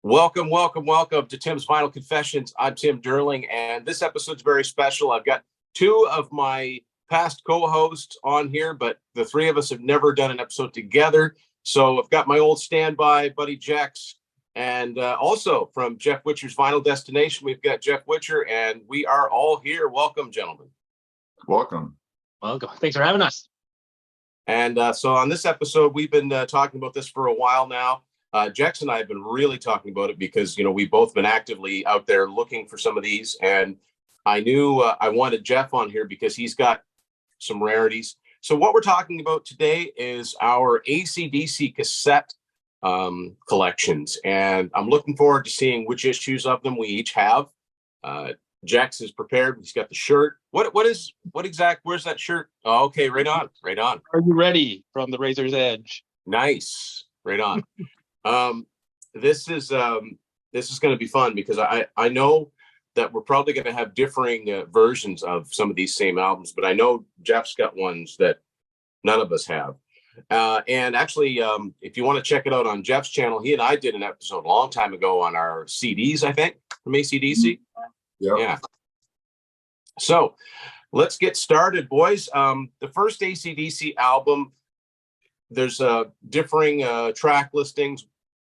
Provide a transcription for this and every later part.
Welcome to Tim's Vinyl Confessions. I'm Tim Derling, and this episode's very special. I've got two of my past co-hosts on here, but the three of us have never done an episode together. So I've got my old standby buddy Jex, and also from Jeff Witcher's Vinyl Destination, we've got Jeff Witcher, and we are all here. Welcome, gentlemen. Welcome. Thanks for having us. And so on this episode, we've been talking about this for a while now. Jex and I have been really talking about it because, we've both been actively out there looking for some of these. And I knew I wanted Jeff on here because he's got some rarities. So what we're talking about today is our AC/DC cassette collections. And I'm looking forward to seeing which issues of them we each have. Jex is prepared. He's got the shirt. Where's that shirt? Oh, okay. Right on. Are you ready? From the Razor's Edge. Nice. Right on. This is going to be fun because I know that we're probably going to have differing versions of some of these same albums, but I know Jeff's got ones that none of us have. And actually, if you want to check it out on Jeff's channel, he and I did an episode a long time ago on our CDs, I think, from AC/DC. Yep. Yeah. So let's get started, boys. The first AC/DC album, there's differing track listings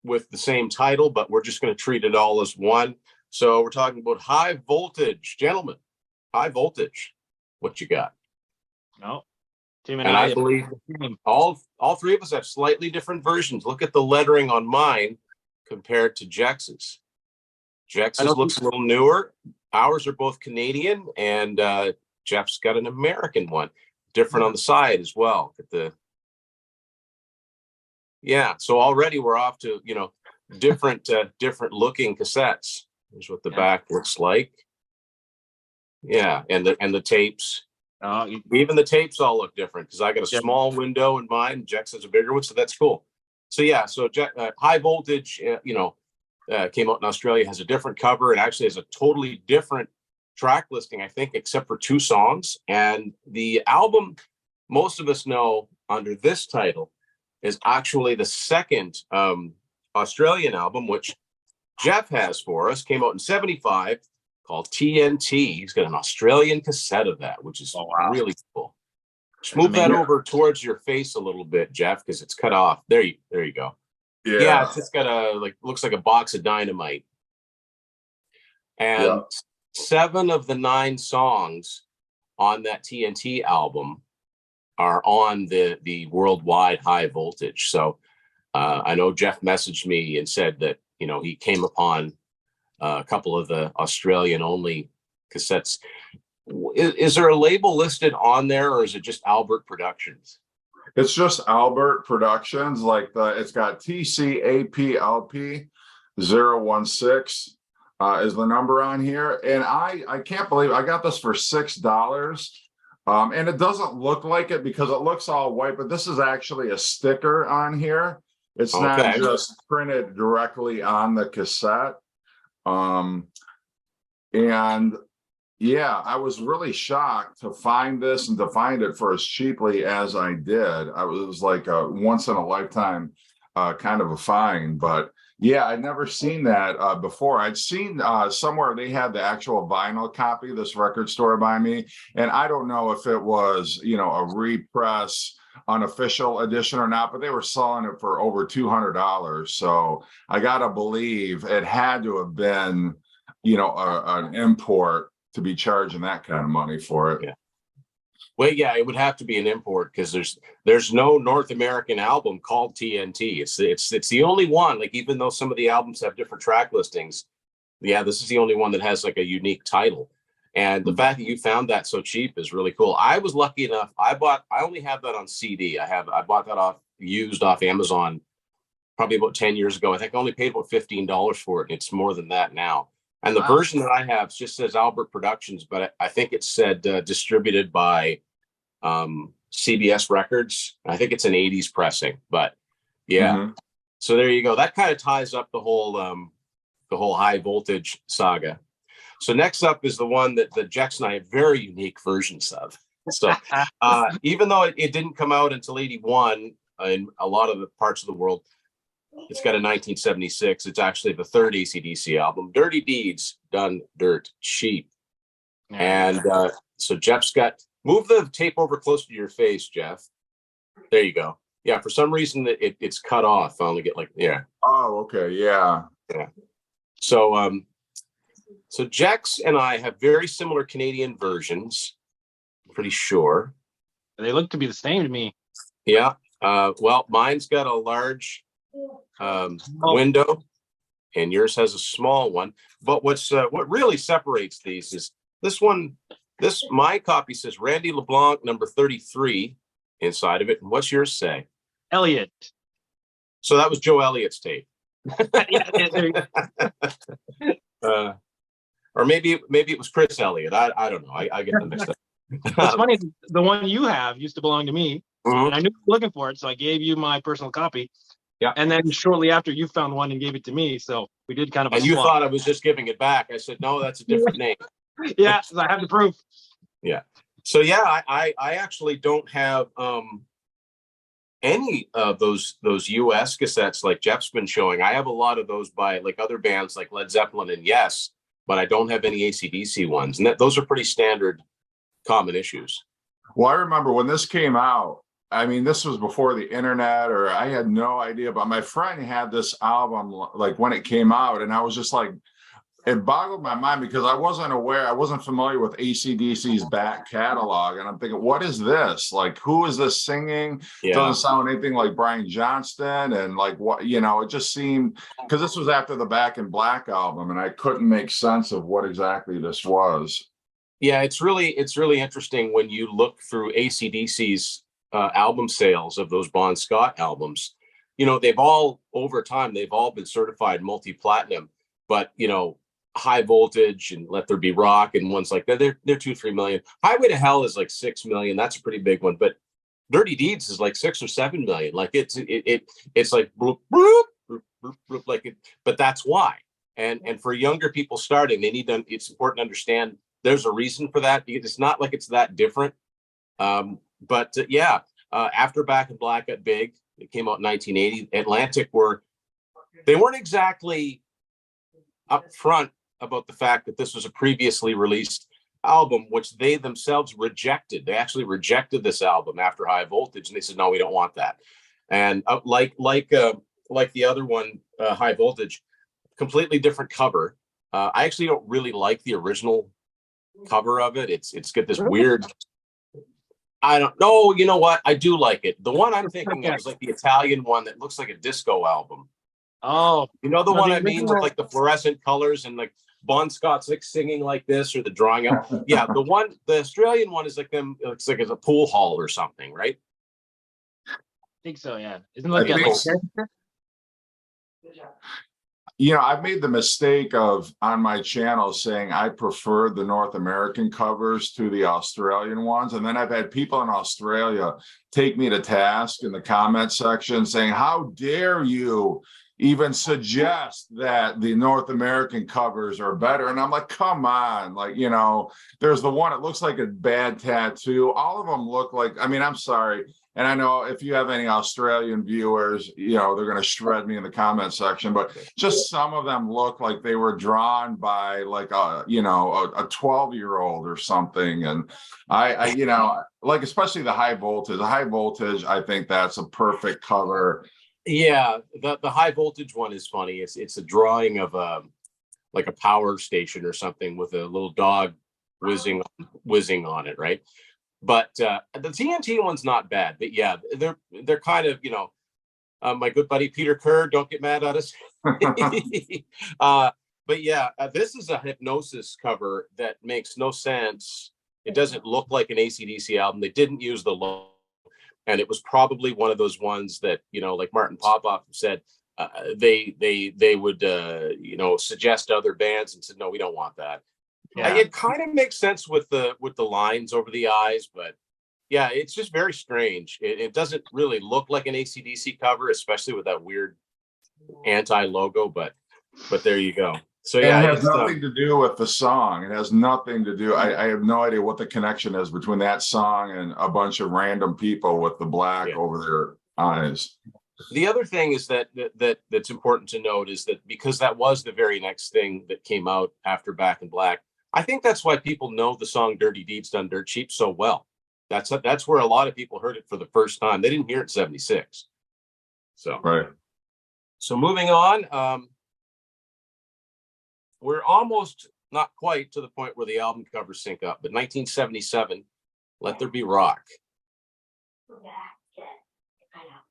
with the same title, but we're just going to treat it all as one. So we're talking about High Voltage. Gentlemen, High Voltage. What you got? No. And I believe all three of us have slightly different versions. Look at the lettering on mine compared to Jex's. Jex's looks a little newer. Ours are both Canadian, and Jeff's got an American one. Different on the side as well. So already we're off to, different looking cassettes. Here's what the back looks like. Yeah, and the tapes. Even the tapes all look different because I got a small window in mine. Jex has a bigger one, so that's cool. So High Voltage, came out in Australia, has a different cover. It actually has a totally different track listing, I think, except for two songs. And the album, most of us know under this title, is actually the second Australian album, which Jeff has for us. Came out in '75, called TNT. He's got an Australian cassette of that, which is really cool. Just move that over towards your face a little bit, Jeff, because it's cut off. There you go. Yeah, it's just got looks like a box of dynamite. And 7 of the 9 songs on that TNT album are on the worldwide High Voltage. So I know Jeff messaged me and said that, he came upon a couple of the Australian only cassettes. Is there a label listed on there, or is it just Albert Productions? It's just Albert Productions. It's got TCAPLP 016 is the number on here. And I can't believe I got this for $6. And it doesn't look like it because it looks all white, but this is actually a sticker on here. It's not just printed directly on the cassette. I was really shocked to find this and to find it for as cheaply as I did. It was like a once in a lifetime kind of a find, but I'd never seen that before. I'd seen somewhere they had the actual vinyl copy, this record store by me, and I don't know if it was, a repress unofficial edition or not, but they were selling it for over $200. So I gotta believe it had to have been, an import to be charging that kind of money for it. Yeah. Well, it would have to be an import because there's no North American album called TNT. It's the only one. Like, even though some of the albums have different track listings, this is the only one that has like a unique title. And the fact that you found that so cheap is really cool. I was lucky enough. I only have that on CD. I bought that used off Amazon probably about 10 years ago. I think I only paid about $15 for it, and it's more than that now. And the version that I have just says Albert Productions, but I think it said distributed by CBS Records. I think it's an 80s pressing, but So there you go. That kind of ties up the whole High Voltage saga. So next up is the one that Jex and I have very unique versions of. So even though it didn't come out until '81 in a lot of the parts of the world, It's got a 1976. It's actually the third AC/DC album, Dirty Deeds Done Dirt Cheap. And so Jeff's got, move the tape over close to your face, Jeff. There you go. Yeah, for some reason it's cut off. I only get like, yeah. Oh, okay. Yeah. Yeah. So so Jex and I have very similar Canadian versions. I'm pretty sure. They look to be the same to me. Yeah. Well, mine's got a large window, and yours has a small one. But what really separates these is this one. My copy says Randy LeBlanc number 33 inside of it. And what's yours say? Elliot. So that was Joe Elliott's tape. Or maybe it was Chris Elliott. I don't know. I get them mixed up. It's funny. The one you have used to belong to me, and I knew you were looking for it, so I gave you my personal copy. Yeah. And then shortly after, you found one and gave it to me. So we did kind of. And you thought I was just giving it back. I said, no, that's a different name. Yeah, I have the proof. Yeah. So yeah, I actually don't have any of those U.S. cassettes like Jeff's been showing. I have a lot of those by like other bands like Led Zeppelin and Yes, but I don't have any AC/DC ones, and those are pretty standard, common issues. Well, I remember when this came out. I mean, this was before the internet, or I had no idea. But my friend had this album like when it came out, and I was just like, it boggled my mind because I wasn't familiar with AC/DC's back catalog. And I'm thinking, what is this? Like, who is this singing? Yeah. Doesn't sound anything like Brian Johnston. And like, what, it just seemed, because this was after the Back in Black album, and I couldn't make sense of what exactly this was. Yeah, it's really interesting when you look through AC/DC's album sales of those Bon Scott albums. They've all, over time, they've all been certified multi-platinum, but, High Voltage and Let There Be Rock and ones like that, they're 2-3 million. Highway to Hell is like 6 million. That's a pretty big one. But Dirty Deeds is like 6 or 7 million. Like it's like bloop, bloop, bloop, bloop, bloop, like it. But that's why. And for younger people starting, it's important to understand there's a reason for that. It's not like it's that different. But after Back in Black got big, it came out in 1980. Atlantic they weren't exactly upfront about the fact that this was a previously released album, which they themselves rejected. They actually rejected this album after High Voltage, and they said, no, we don't want that. And like the other one, High Voltage, completely different cover. I actually don't really like the original cover of it. It's got this weird, I don't know. You know what? I do like it. The one I'm thinking of is like the Italian one that looks like a disco album. Oh, the one I mean, with like the fluorescent colors and like Bon Scott's like singing like this, or the drawing out. Yeah, the Australian one is like them. It's like it's a pool hall or something, right? I think so. Yeah, isn't it like I've made the mistake of on my channel saying I prefer the North American covers to the Australian ones. And then I've had people in Australia take me to task in the comment section saying, how dare you even suggest that the North American covers are better? And I'm like, come on, like, there's the one, it looks like a bad tattoo. All of them look like, I mean, I'm sorry. And I know if you have any Australian viewers, they're going to shred me in the comment section, but just some of them look like they were drawn by like a 12-year-old or something. And I like, especially the High Voltage, I think that's a perfect cover. Yeah, the High Voltage one is funny. It's a drawing of like a power station or something with a little dog whizzing on it, right? But the TNT one's not bad. But yeah, they're kind of, my good buddy Peter Kerr, don't get mad at us. But yeah, this is a Hypnosis cover that makes no sense. It doesn't look like an AC/DC album. They didn't use the logo. And it was probably one of those ones that, like Martin Popoff said, they would, suggest other bands and said, no, we don't want that. Yeah. It kind of makes sense with the lines over the eyes, but yeah, it's just very strange. It doesn't really look like an AC/DC cover, especially with that weird anti-logo, but there you go. So yeah, it has nothing to do with the song. It has nothing to do. I have no idea what the connection is between that song and a bunch of random people with the black over their eyes. The other thing is that's important to note is that because that was the very next thing that came out after Back in Black, I think that's why people know the song "Dirty Deeds Done Dirt Cheap" so well. That's where a lot of people heard it for the first time. They didn't hear it in '76. So Right. So moving on, we're almost not quite to the point where the album covers sync up, but 1977, "Let There Be Rock."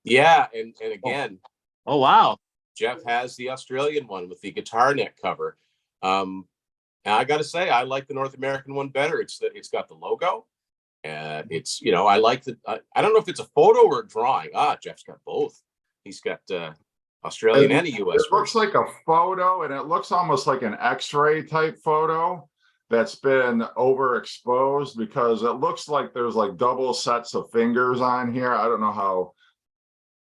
Yeah, and again, Oh wow. Jeff has the Australian one with the guitar neck cover. And I got to say, I like the North American one better. It's got the logo, and it's I like the. I don't know if it's a photo or a drawing. Jeff's got both. He's got Australian and a U.S. It looks like a photo, and it looks almost like an X-ray type photo that's been overexposed because it looks like there's like double sets of fingers on here. I don't know how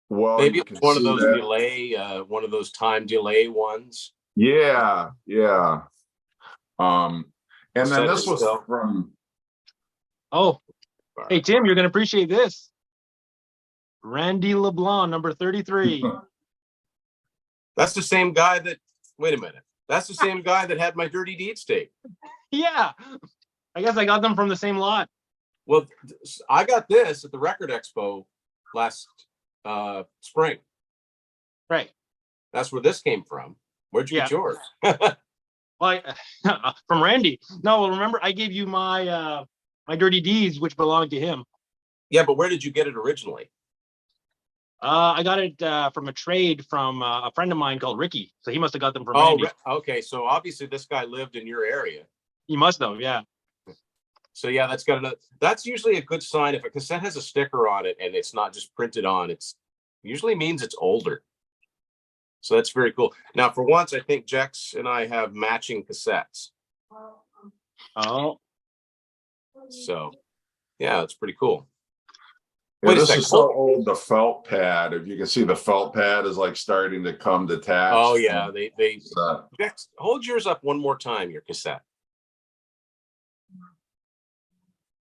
well Maybe you it's can one of see those that. delay, one of those time delay ones. Yeah. And then Set this was itself. from. Oh, hey Tim, you're gonna appreciate this. Randy LeBlanc, number 33. That's the same guy that. Wait a minute. That's the same guy that had my Dirty Deeds tape. Yeah, I guess I got them from the same lot. Well, I got this at the Record Expo last spring. Right. That's where this came from. Where'd you get yours? Well, from Randy. No, well, remember I gave you my my Dirty Deeds, which belonged to him. Yeah, but where did you get it originally? I got it from a trade from a friend of mine called Ricky. So he must have got them from Randy. Okay. So obviously this guy lived in your area. He must have, yeah. So yeah, that's usually a good sign. If a cassette has a sticker on it and it's not just printed on, it's usually means it's older. So that's very cool. Now, for once, I think Jex and I have matching cassettes. Oh. So yeah, that's pretty cool. Yeah, this is so old. The felt pad, if you can see, the felt pad is like starting to come detached. Oh yeah, they Jex, hold yours up one more time. Your cassette.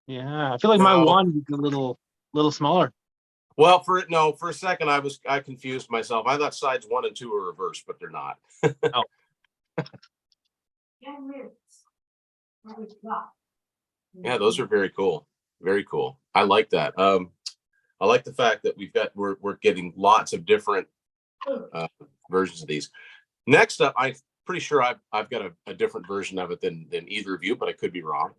Yeah, I feel like my one is a little smaller. Well, for a second I confused myself. I thought sides 1 and 2 were reversed, but they're not. Oh. Yeah, those are very cool. Very cool. I like that. I like the fact that we're getting lots of different versions of these. Next up, I'm pretty sure I've got a different version of it than either of you, but I could be wrong.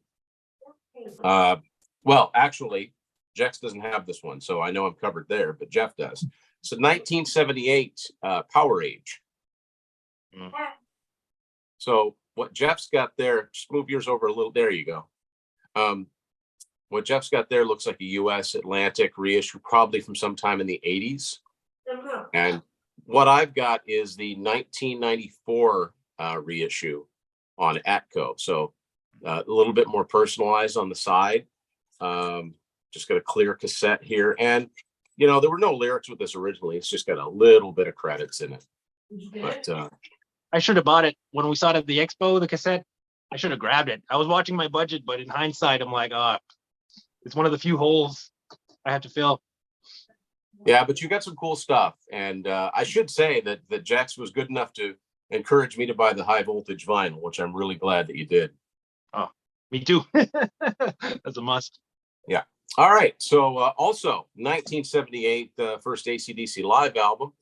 Well, actually, Jex doesn't have this one, so I know I'm covered there, but Jeff does. So 1978 Power Age. Mm. So what Jeff's got there, just move yours over a little. There you go. What Jeff's got there looks like a U.S. Atlantic reissue, probably from sometime in the 80s. And what I've got is the 1994 reissue on Atco. So a little bit more personalized on the side. Just got a clear cassette here. And, there were no lyrics with this originally. It's just got a little bit of credits in it. But I should have bought it when we saw it at the expo, the cassette. I should have grabbed it. I was watching my budget, but in hindsight, I'm like, it's one of the few holes I have to fill. Yeah, but you got some cool stuff. And I should say that Jex was good enough to encourage me to buy the high voltage vinyl, which I'm really glad that you did. Oh, me too. That's a must. Yeah. All right. So also 1978, the first AC/DC live album.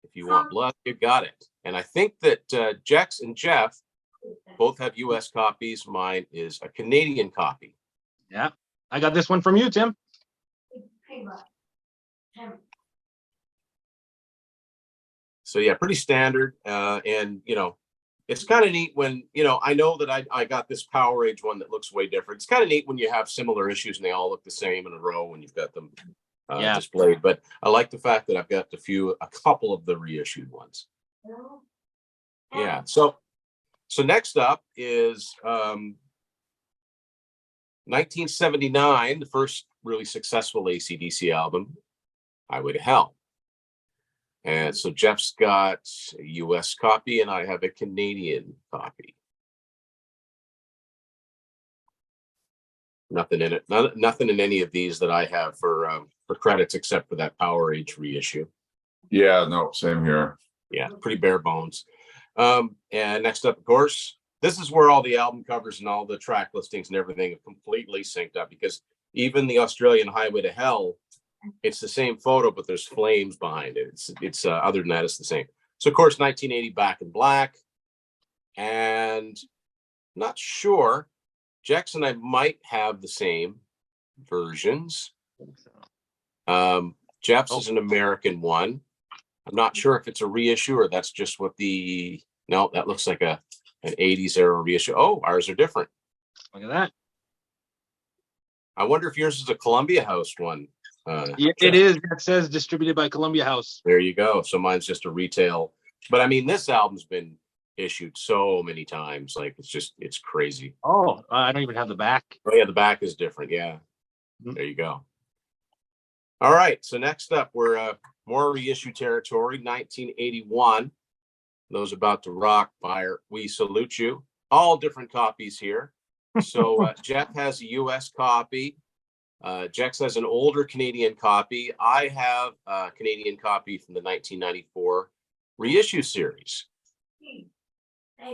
If you want blood, you got it. And I think that Jex and Jeff both have U.S. copies. Mine is a Canadian copy. Yeah. I got this one from you, Tim. So yeah, pretty standard. And it's kind of neat when, I know that I got this Power Age one that looks way different. It's kind of neat when you have similar issues and they all look the same in a row when you've got them displayed. But I like the fact that I've got a couple of the reissued ones. Yeah. So next up is 1979, the first really successful AC/DC album, Highway to Hell. And so Jeff's got a U.S. copy and I have a Canadian copy. Nothing in it. Nothing in any of these that I have for credits except for that Power Age reissue. Yeah, no, same here. Yeah, pretty bare bones. And next up, of course, this is where all the album covers and all the track listings and everything are completely synced up, because even the Australian Highway to Hell, it's the same photo, but there's flames behind it. It's other than that, it's the same. So of course, 1980 Back in Black, and not sure. Jex and I might have the same versions. Jeff's is an American one. I'm not sure if it's a reissue or that's just what the, no, that looks like an 80s era reissue. Oh, ours are different. Look at that. I wonder if yours is a Columbia House one. Yeah, it is. It says distributed by Columbia House. There you go. So mine's just a retail. But I mean, this album's been issued so many times. Like, it's crazy. Oh, I don't even have the back. Oh, yeah, the back is different. Yeah. There you go. All right. So next up, we're more reissue territory, 1981. Those About to Rock by We Salute You. All different copies here. So Jeff has a U.S. copy. Jex has an older Canadian copy. I have a Canadian copy from the 1994 reissue series.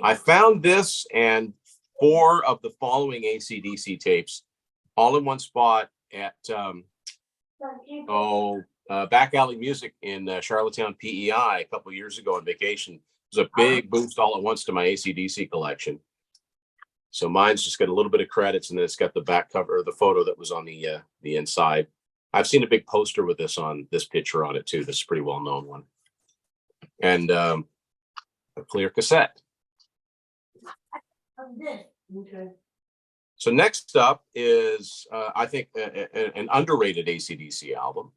I found this and 4 of the following AC/DC tapes all in one spot at Back Alley Music in Charlottetown, PEI, a couple of years ago on vacation. It was a big boost all at once to my AC/DC collection. So mine's just got a little bit of credits, and then it's got the back cover, or the photo that was on the inside. I've seen a big poster with this picture on it too. This is a pretty well known one, and a clear cassette. Okay. So next up is I think an underrated AC/DC album,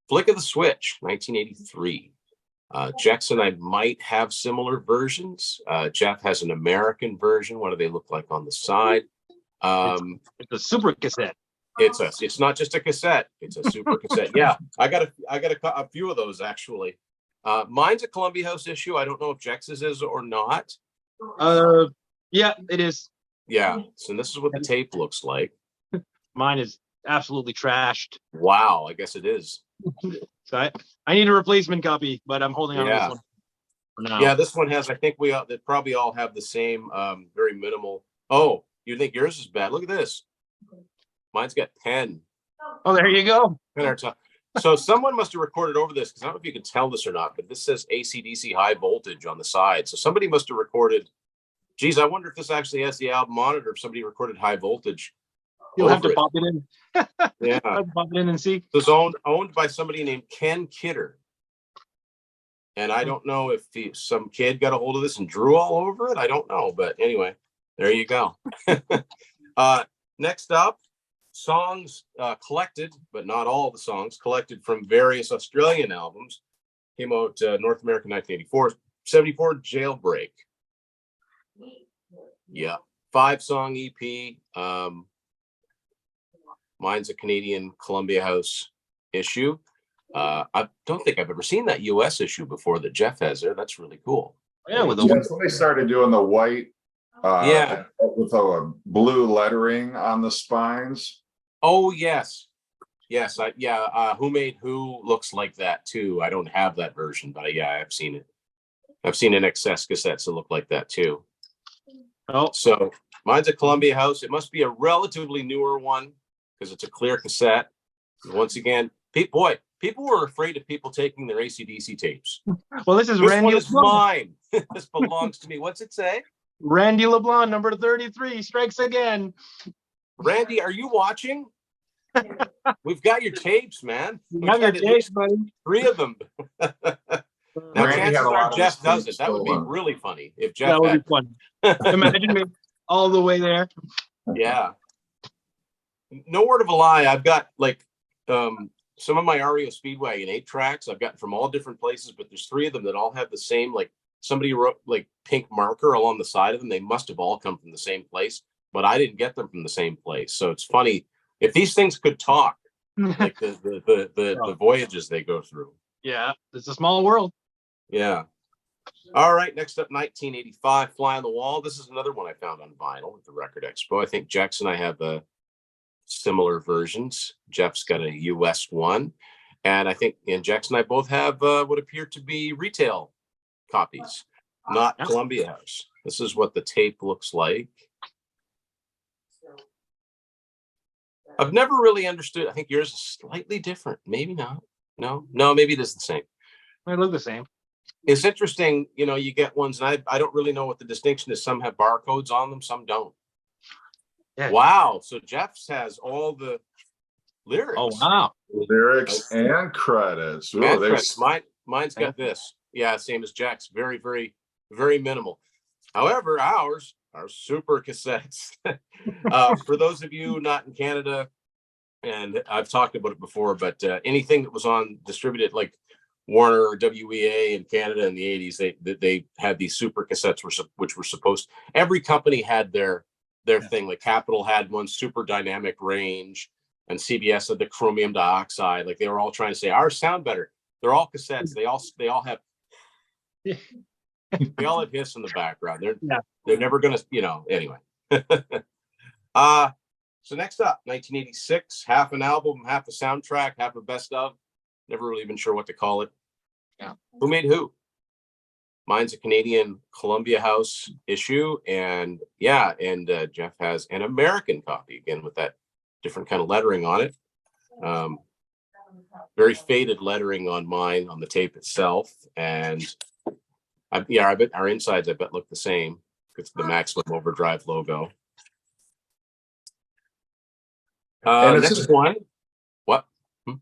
Flick of the Switch, 1983. Jex and I might have similar versions. Jeff has an American version. What do they look like on the side? It's a super cassette. It's not just a cassette. It's a super cassette. Yeah, I got a few of those actually. Mine's a Columbia House issue. I don't know if Jex's is or not. Yeah, it is. Yeah. So this is what the tape looks like. Mine is absolutely trashed. Wow. I guess it is. So I need a replacement copy, but I'm holding on to this one for now. Yeah, this one has, I think they probably all have the same very minimal. Oh, you think yours is bad? Look at this. Mine's got pen. Oh, there you go. So someone must have recorded over this, because I don't know if you can tell this or not, but this says AC/DC High Voltage on the side. So somebody must have recorded. Geez, I wonder if this actually has the album on it, or if somebody recorded High Voltage. You'll have to pop it in. Yeah. Pop it in and see. It was owned by somebody named Ken Kidder. And I don't know if some kid got a hold of this and drew all over it. I don't know. But anyway, there you go. Next up, songs collected, but not all the songs, collected from various Australian albums. Came out North America 1984. 74, Jailbreak. Yeah. 5-song EP. Mine's a Canadian Columbia House issue. I don't think I've ever seen that U.S. issue before that Jeff has there. That's really cool. Yeah, with They started doing the white, with a blue lettering on the spines. Oh yes, Who Made Who looks like that too. I don't have that version, but yeah, I've seen it. I've seen NXS cassettes that look like that too. Oh, so mine's a Columbia House. It must be a relatively newer one, because it's a clear cassette. And once again, people were afraid of people taking their AC/DC tapes. Well, this Randy. One is mine. This belongs to me. What's it say? Randy LeBlanc, number 33, strikes again. Randy, are you watching? We've got your tapes, man. We have your tapes, buddy. 3 of them. Now, chances are Jeff does it. That would be really funny if Jeff. That would be fun. Imagine me all the way there. Yeah. No word of a lie. I've got like some of my REO Speedwagon 8 tracks I've gotten from all different places, but there's 3 of them that all have the same, like somebody wrote like pink marker along the side of them. They must have all come from the same place, but I didn't get them from the same place. So it's funny if these things could talk, like the voyages they go through. Yeah, it's a small world. Yeah. All right. Next up, 1985, Fly on the Wall. This is another one I found on vinyl at the Record Expo. I think Jax and I have similar versions. Jeff's got a US one. And I think Jex and I both have what appear to be retail copies, not Columbia House. This is what the tape looks like. I've never really understood. I think yours is slightly different. Maybe not. No, maybe it is the same. They look the same. It's interesting, you get ones, and I don't really know what the distinction is. Some have barcodes on them, some don't. Yeah. Wow. So Jeff's has all the lyrics. Oh, wow. Lyrics and credits. Ooh, And they- credits. Mine's got this. Yeah, same as Jack's. Very, very, very minimal. However, ours are super cassettes. For those of you not in Canada, and I've talked about it before, but anything that was on distributed like Warner or WEA in Canada in the 80s, they had these super cassettes which were supposed, every company had their thing. Like Capitol had one, super dynamic range, and CBS had the chromium dioxide. Like they were all trying to say ours sound better. They're all cassettes. They all have they all have hiss in the background. They're never gonna, anyway. So next up, 1986, half an album, half a soundtrack, half a best of. Never really been sure what to call it. Yeah. Who Made Who? Mine's a Canadian Columbia House issue, and Jeff has an American copy again with that different kind of lettering on it. Very faded lettering on mine on the tape itself, and I bet our insides look the same. It's the Maximum Overdrive logo. And it's next one. What?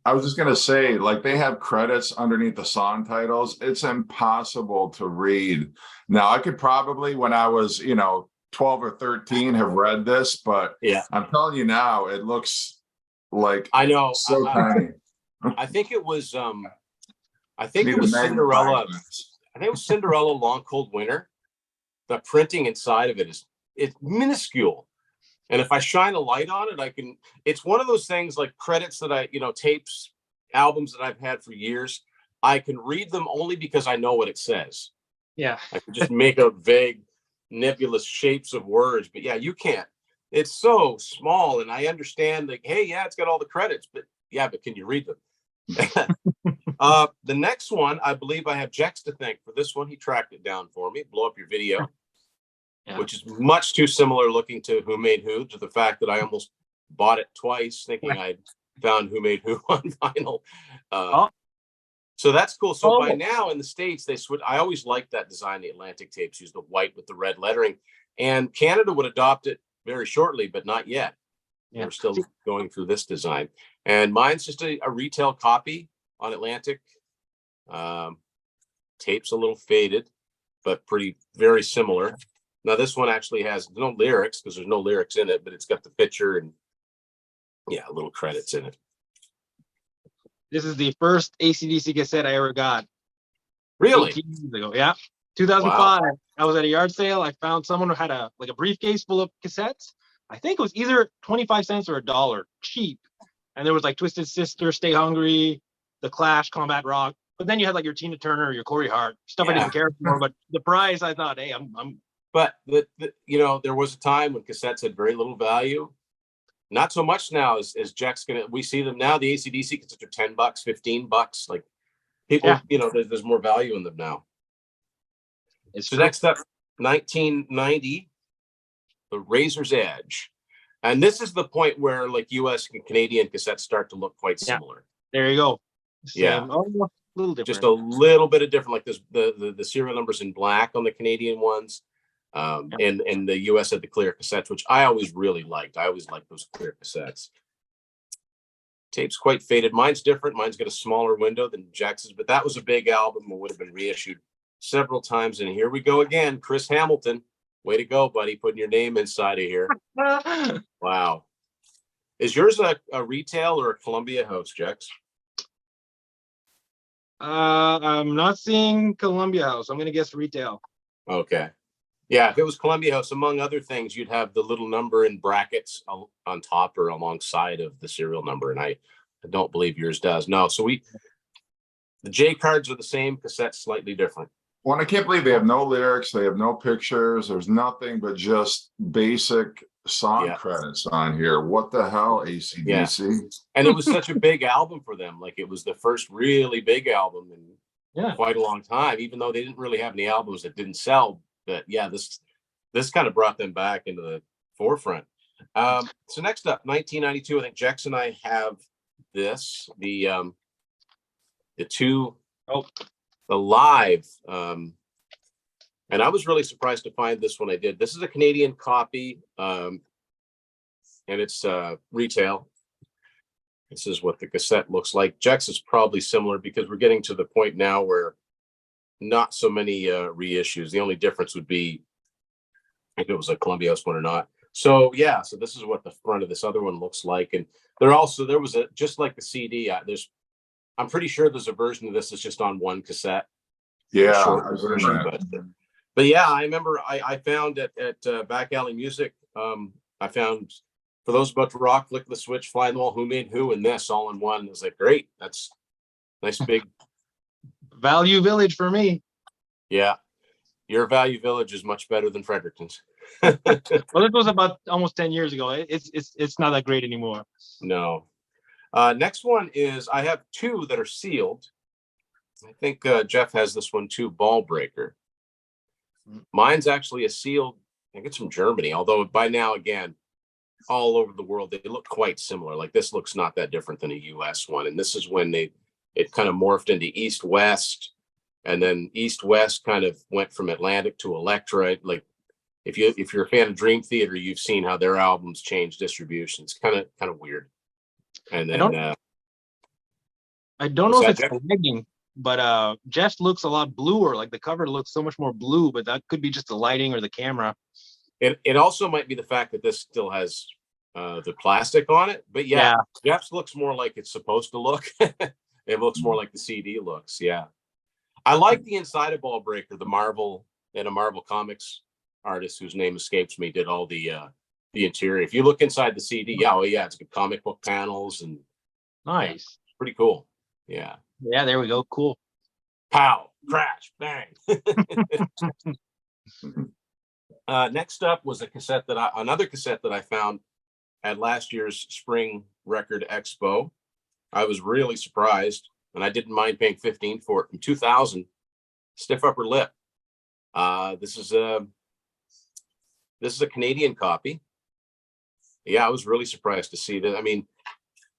I was just gonna say, like, they have credits underneath the song titles. It's impossible to read. Now, I could probably, when I was, 12 or 13, have read this, but Yeah, I'm telling you now, it looks like I know. so tiny. I think it was. I think Need it a was magnifying Cinderella. glass. I think it was Cinderella Long Cold Winter. The printing inside of it's minuscule. And if I shine a light on it, it's one of those things like credits that tapes, albums that I've had for years. I can read them only because I know what it says. Yeah. I can just make out vague, nebulous shapes of words. But yeah, you can't. It's so small. And I understand like, hey, yeah, it's got all the credits, but can you read them? The next one, I believe I have Jex to thank for this one. He tracked it down for me. Blow Up Your Video. Yeah. Which is much too similar looking to Who Made Who, to the fact that I almost bought it twice thinking I'd found Who Made Who on vinyl. So that's cool. So by now in the States, they switch. I always liked that design. The Atlantic tapes use the white with the red lettering, and Canada would adopt it very shortly, but not yet. We're still going through this design. And mine's just a retail copy on Atlantic. Tape's a little faded, but very similar. Now, this one actually has no lyrics because there's no lyrics in it, but it's got the picture and little credits in it. This is the first AC/DC cassette I ever got. Really? 18 years ago. Yeah. 2005. Wow. I was at a yard sale. I found someone who had a briefcase full of cassettes. I think it was either 25 cents or $1, cheap. And there was like Twisted Sister, Stay Hungry, The Clash, Combat Rock. But then you had like your Tina Turner, your Corey Hart, stuff I didn't care for. But the price, I thought, hey, I'm. But there was a time when cassettes had very little value. Not so much now as Jack's we see them now. The AC/DC cassettes are $10, $15. Like people, there's more value in them now. So next up, 1990, the Razor's Edge. And this is the point where like U.S. and Canadian cassettes start to look quite similar. There you go. Same. Yeah. Oh, a little different. Just a little bit of different, like this, the serial numbers in black on the Canadian ones. And the US had the clear cassettes, which I always really liked. I always liked those clear cassettes. Tape's quite faded. Mine's different. Mine's got a smaller window than Jackson's, but that was a big album and would have been reissued several times. And here we go again. Chris Hamilton. Way to go, buddy. Putting your name inside of here. Wow. Is yours a retail or a Columbia House, Jax? I'm not seeing Columbia House. I'm going to guess retail. Okay. Yeah, if it was Columbia House, among other things, you'd have the little number in brackets on top or alongside of the serial number, and I don't believe yours does. No, so the J cards are the same, cassettes slightly different. Well, I can't believe they have no lyrics, they have no pictures, there's nothing but just basic song Yeah. credits on here. What the hell, AC/DC? And it was such a big album for them. Like it was the first really big album in quite a long time, even though they didn't really have any albums that didn't sell. But yeah, this kind of brought them back into the forefront. So next up, 1992. I think Jex and I have this, the live, and I was really surprised to find this when I did. This is a Canadian copy, and it's retail. This is what the cassette looks like. Jex is probably similar because we're getting to the point now where not so many reissues. The only difference would be if it was a Columbia House one or not. So yeah, so this is what the front of this other one looks like. And there was a, just like the CD, I'm pretty sure there's a version of this that's just on one cassette. Yeah, Short version, but yeah, I remember I found at Back Alley Music, I found For Those About to Rock, Flick the Switch, Fly on the Wall, Who Made Who, and this all in one. I was like, great, that's nice big Value Village for me. Yeah, your Value Village is much better than Fredericton's. Well, it was about almost 10 years ago. It's not that great anymore. No. Next one is, I have two that are sealed. I think Jeff has this one too, Ball Breaker. Mine's actually a sealed, I think it's from Germany, although by now, again, all over the world, they look quite similar. Like this looks not that different than a US one. And this is when it kind of morphed into East-West, and then East-West kind of went from Atlantic to Elektra. Like if you're a fan of Dream Theater, you've seen how their albums change distributions. Kind of weird. And then I don't know if it's lagging, but Jeff's looks a lot bluer. Like the cover looks so much more blue, but that could be just the lighting or the camera. It also might be the fact that this still has the plastic on it. But yeah, Jeff's looks more like it's supposed to look. It looks more like the CD looks. Yeah. I like the inside of Ball Breaker, the Marvel Comics artist whose name escapes me did all the interior. If you look inside the CD, it's good comic book panels and nice. Pretty cool. Yeah. Yeah, there we go. Cool. Pow, crash, bang. Next up was another cassette that I found at last year's Spring Record Expo. I was really surprised, and I didn't mind paying $15 for it. From 2000, Stiff Upper Lip. This is a Canadian copy. Yeah, I was really surprised to see that. I mean,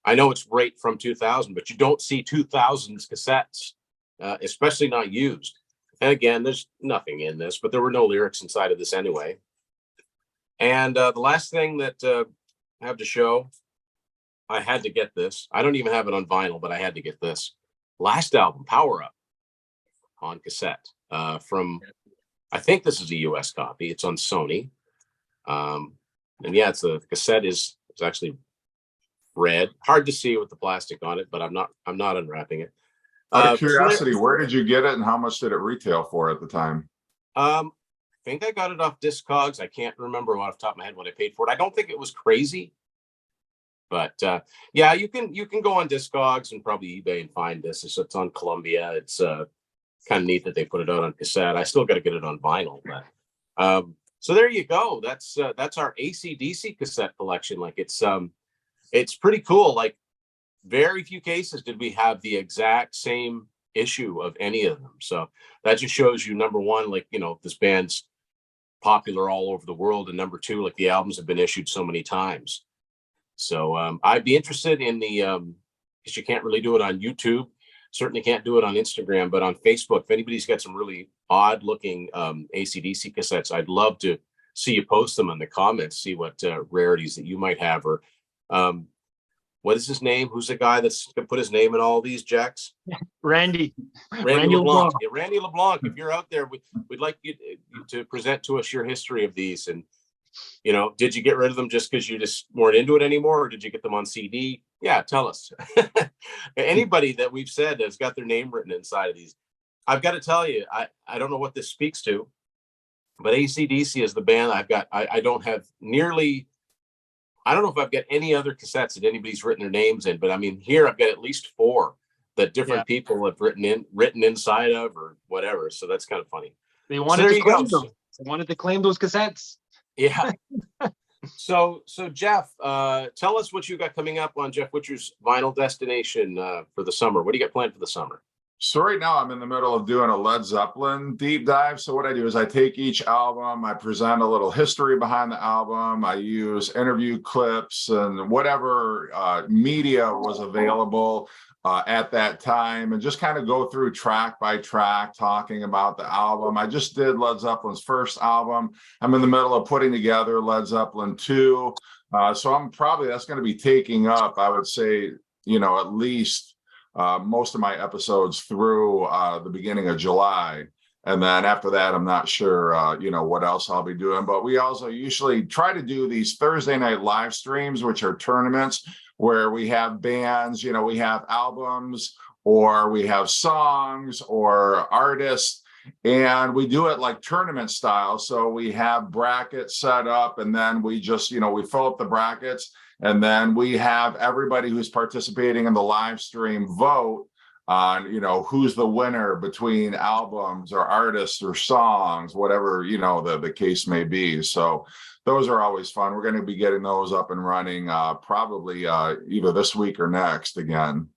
I know it's right from 2000, but you don't see 2000s cassettes, especially not used. And again, there's nothing in this, but there were no lyrics inside of this anyway. And the last thing that I have to show, I had to get this. I don't even have it on vinyl, but I had to get this. Last album, Power Up, on cassette. From, I think this is a US copy. It's on Sony. And yeah, the cassette is actually red. Hard to see with the plastic on it, but I'm not unwrapping it. Out of curiosity, where did you get it and how much did it retail for at the time? I think I got it off Discogs. I can't remember off the top of my head what I paid for it. I don't think it was crazy, but yeah, you can go on Discogs and probably eBay and find this. It's on Columbia. It's kind of neat that they put it out on cassette. I still got to get it on vinyl, but so there you go. That's our AC/DC cassette collection. Like it's pretty cool. Like very few cases did we have the exact same issue of any of them. So that just shows you, number one, like, this band's popular all over the world, and number two, like the albums have been issued so many times. So I'd be interested in the because you can't really do it on YouTube, certainly can't do it on Instagram, but on Facebook, if anybody's got some really odd looking AC/DC cassettes, I'd love to see you post them in the comments, see what rarities that you might have. Or what is his name? Who's the guy that's gonna put his name in all these, Jax? Randy LeBlanc. Yeah, Randy LeBlanc, if you're out there, we'd like you to present to us your history of these. And did you get rid of them just because you just weren't into it anymore, or did you get them on CD? Yeah, tell us. Anybody that we've said has got their name written inside of these. I've got to tell you, I don't know what this speaks to, but AC/DC is the band I've got. I don't have nearly, I don't know if I've got any other cassettes that anybody's written their names in, but I mean, here I've got at least 4 that different people have written inside of or whatever. So that's kind of funny. They wanted to claim them. They wanted to claim those cassettes. Yeah. So Jeff, tell us what you got coming up on Jeff Witcher's Vinyl Destination for the summer. What do you got planned for the summer? So right now I'm in the middle of doing a Led Zeppelin deep dive. So what I do is I take each album, I present a little history behind the album. I use interview clips and whatever media was available at that time, and just kind of go through track by track, talking about the album. I just did Led Zeppelin's first album. I'm in the middle of putting together Led Zeppelin 2. So I'm probably, that's going to be taking up, I would say, at least most of my episodes through the beginning of July. And then after that, I'm not sure, what else I'll be doing. But we also usually try to do these Thursday night live streams, which are tournaments where we have bands, we have albums, or we have songs or artists. And we do it like tournament style. So we have brackets set up, and then we just, we fill up the brackets. And then we have everybody who's participating in the live stream vote on, who's the winner between albums or artists or songs, whatever, the case may be. So those are always fun. We're going to be getting those up and running probably either this week or next again.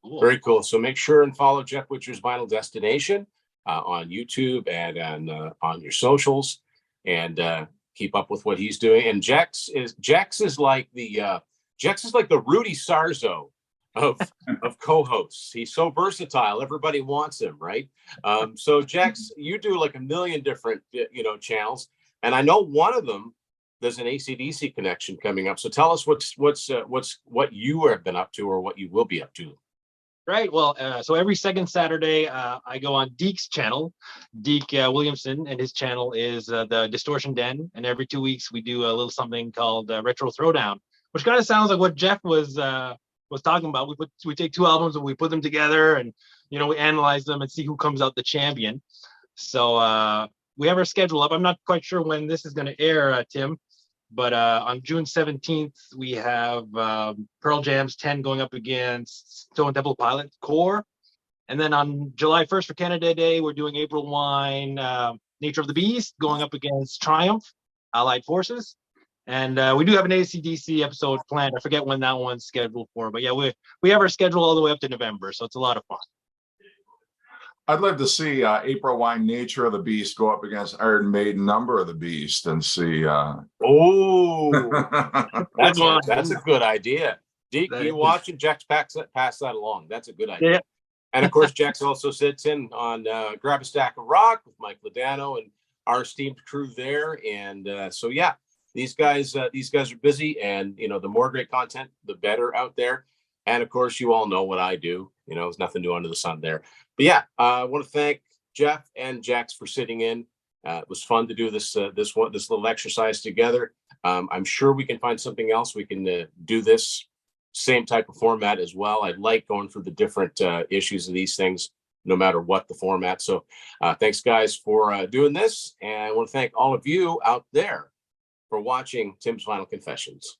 Cool. Very cool. So make sure and follow Jeff Witcher's Vinyl Destination on YouTube and on your socials, and keep up with what he's doing. And Jex is like the Rudy Sarzo of co-hosts. He's so versatile. Everybody wants him, right? So Jex, you do like a million different channels, and I know one of them there's an AC/DC connection coming up. So tell us what you have been up to, or what you will be up to. Right. Well, so every second Saturday, I go on Deke's channel, Deke Williamson, and his channel is the Distortion Den. And every 2 weeks, we do a little something called Retro Throwdown, which kind of sounds like what Jeff was talking about. We take two albums and we put them together, and we analyze them and see who comes out the champion. So we have our schedule up. I'm not quite sure when this is going to air, Tim. But on June 17th, we have Pearl Jam's 10 going up against Stone Temple Pilots Core. And then on July 1st for Canada Day, we're doing April Wine, Nature of the Beast going up against Triumph, Allied Forces. And we do have an AC/DC episode planned. I forget when that one's scheduled for. But yeah, we have our schedule all the way up to November. So it's a lot of fun. I'd love to see April Wine, Nature of the Beast go up against Iron Maiden, Number of the Beast, and see. That's a good idea. Deke, you watch and Jax pass that along. That's a good idea. Yeah. And of course, Jax also sits in on Grab a Stack of Rock with Mike Ladano and our esteemed crew there. And so yeah, these guys are busy, and the more great content, the better out there. And of course, you all know what I do. There's nothing new under the sun there. But yeah, I want to thank Jeff and Jax for sitting in. It was fun to do this little exercise together. I'm sure we can find something else. We can do this same type of format as well. I like going through the different issues of these things, no matter what the format. So thanks, guys, for doing this. And I want to thank all of you out there for watching Tim's Vinyl Confessions.